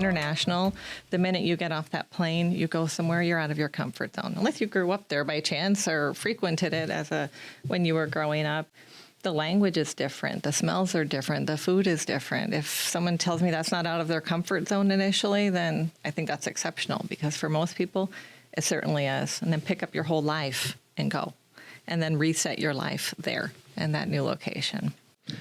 international, the minute you get off that plane, you go somewhere, you're out of your comfort zone. Unless you grew up there by chance or frequented it when you were growing up. The language is different. The smells are different. The food is different. If someone tells me that's not out of their comfort zone initially, then I think that's exceptional, because for most people, it certainly is. And then pick up your whole life and go, and then reset your life there in that new location.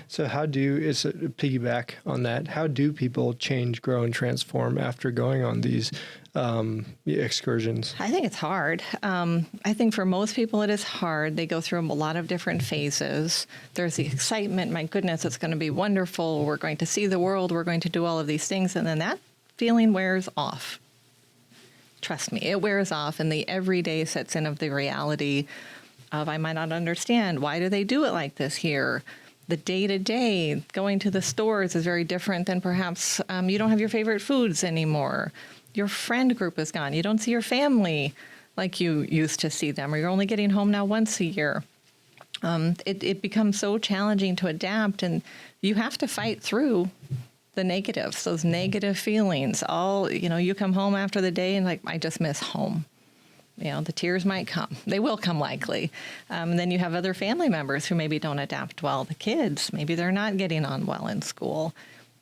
So it's a piggyback on that, how do people change, grow, and transform after going on these excursions? I think it's hard. I think for most people it is hard. They go through a lot of different phases. There's the excitement, my goodness, it's going to be wonderful. We're going to see the world. We're going to do all of these things. And then that feeling wears off. Trust me, it wears off, and the everyday sets in of the reality of, I might not understand. Why do they do it like this here? The day-to-day, going to the stores is very different than perhaps you don't have your favorite foods anymore. Your friend group is gone. You don't see your family like you used to see them, or you're only getting home now once a year. It becomes so challenging to adapt, and you have to fight through the negatives, those negative feelings. You come home after the day and I just miss home. The tears might come. They will come likely. Then you have other family members who maybe don't adapt well. The kids, maybe they're not getting on well in school.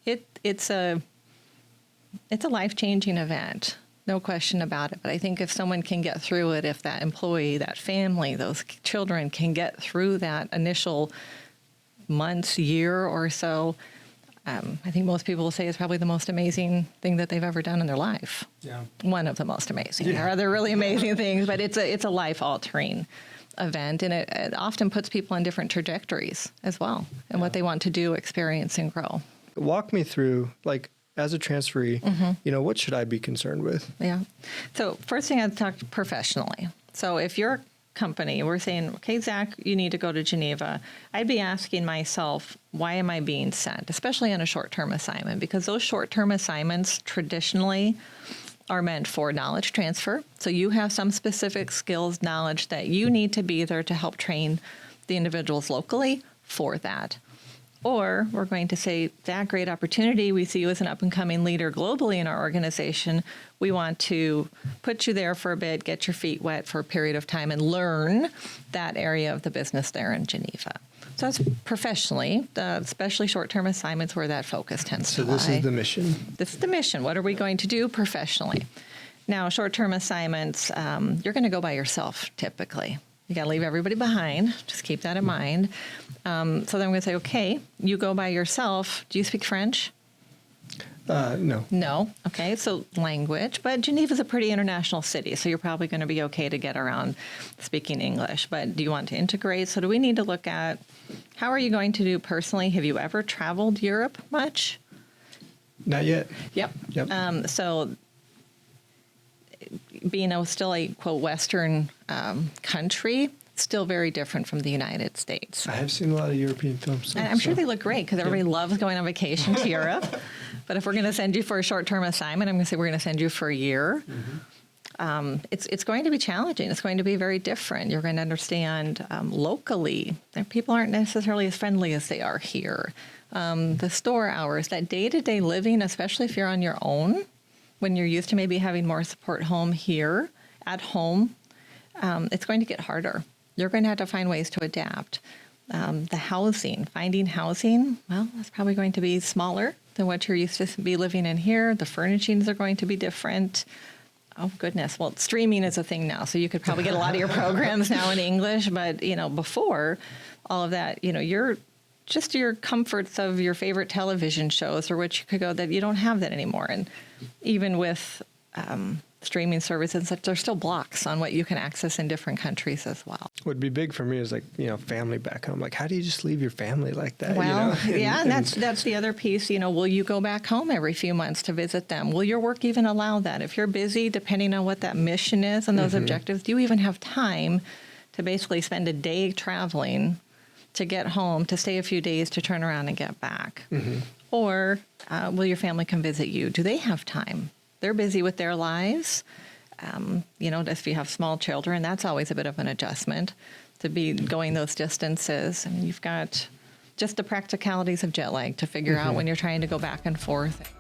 It's a life-changing event, no question about it. But I think if someone can get through it, if that employee, that family, those children can get through that initial months, year or so, I think most people will say it's probably the most amazing thing that they've ever done in their life. Yeah. One of the most amazing. Yeah. There are other really amazing things, but it's a life-altering event, and it often puts people on different trajectories as well, and what they want to do, experience, and grow. Walk me through, as a transferee, what should I be concerned with? Yeah. So first thing, I'd talk professionally. So if you're company, we're saying, okay, Zach, you need to go to Geneva. I'd be asking myself, why am I being sent, especially on a short-term assignment? Because those short-term assignments traditionally are meant for knowledge transfer. So you have some specific skills, knowledge that you need to be there to help train the individuals locally for that. Or we're going to say, that great opportunity, we see you as an up-and-coming leader globally in our organization. We want to put you there for a bit, get your feet wet for a period of time, and learn that area of the business there in Geneva. So that's professionally, especially short-term assignments where that focus tends to lie. So this is the mission. This is the mission. What are we going to do professionally? Now, short-term assignments, you're going to go by yourself typically. You got to leave everybody behind. Just keep that in mind. So then I'm going to say, okay, you go by yourself. Do you speak French? No. No. Okay, so language. But Geneva's a pretty international city, so you're probably going to be okay to get around speaking English. But do you want to integrate? So do we need to look at, how are you going to do personally? Have you ever traveled Europe much? Not yet. Yep. So being still a, quote, Western country, still very different from the United States. I have seen a lot of European films. And I'm sure they look great, because everybody loves going on vacation to Europe. But if we're going to send you for a short-term assignment, I'm going to say we're going to send you for a year. It's going to be challenging. It's going to be very different. You're going to understand locally that people aren't necessarily as friendly as they are here. The store hours, that day-to-day living, especially if you're on your own, when you're used to maybe having more support at home, it's going to get harder. You're going to have to find ways to adapt. Finding housing, well, that's probably going to be smaller than what you're used to be living in here. The furnishings are going to be different. Oh, goodness. Well, streaming is a thing now, so you could probably get a lot of your programs now in English. But, before all of that, your comforts of your favorite television shows, or which you could go, that you don't have that anymore. And even with streaming services and such, there's still blocks on what you can access in different countries as well. What would be big for me is family back home. How do you just leave your family like that? Well, and that's the other piece. Will you go back home every few months to visit them? Will your work even allow that? If you're busy, depending on what that mission is and those objectives, do you even have time to basically spend a day traveling to get home, to stay a few days, to turn around and get back? Or will your family come visit you? Do they have time? They're busy with their lives. If you have small children, that's always a bit of an adjustment to be going those distances. And you've got just the practicalities of jet lag to figure out when you're trying to go back and forth.